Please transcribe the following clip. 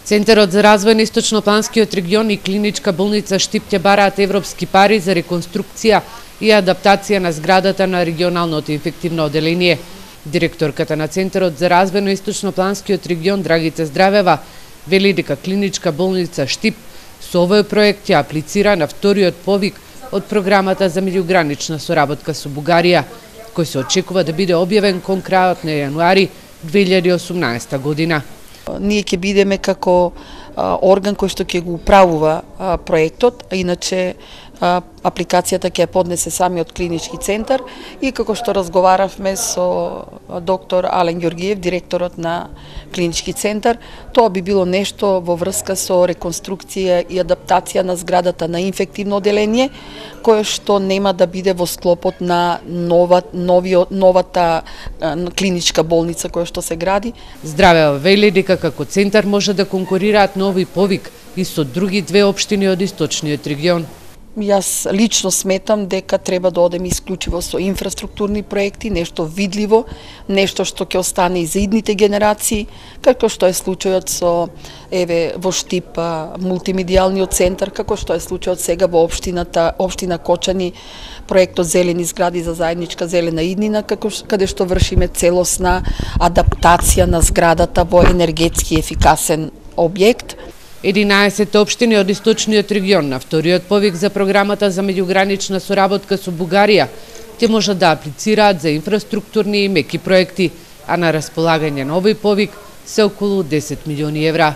Центарот за развој на Источнопланскиот регион и Клиничка болница Штип ќе бараат европски пари за реконструкција и адаптација на зградата на регионалното инфективно оделение. Директорката на Центарот за развој на Источнопланскиот регион Драгица Здравева вели дека Клиничка болница Штип со овој проект ќе аплицира на вториот повик од програмата за меѓугранична соработка со Бугарија, кој се очекува да биде објавен кон крајот на јануари 2018 година. Ние ќе бидеме како орган кој што ќе го управува проектот, а иначе апликацијата ќе ја поднесе самиот клинички центар и како што разговаравме со доктор Ален Ѓоргиев, директорот на клинички центар, тоа би било нешто во врска со реконструкција и адаптација на зградата на инфективно оделение, кое што нема да биде во склопот на новата клиничка болница која што се гради. Здравева вели дека како центар може да конкурираат нови повик и со други две општини од источниот регион. Јас лично сметам дека треба да одеме исклучиво со инфраструктурни проекти, нешто видливо, нешто што ќе остане и за идните генерации, како што е случајот со во Штип мултимедијалниот центар, како што е случајот сега во општина Кочани, проектот Зелени згради за заедничка зелена иднина, каде што вршиме целосна адаптација на зградата во енергетски ефикасен објект. 11 општини од источниот регион на вториот повик за програмата за меѓугранична соработка со Бугарија ќе можат да аплицираат за инфраструктурни и меки проекти, а на располагање на овој повик се околу 10 милиони евра.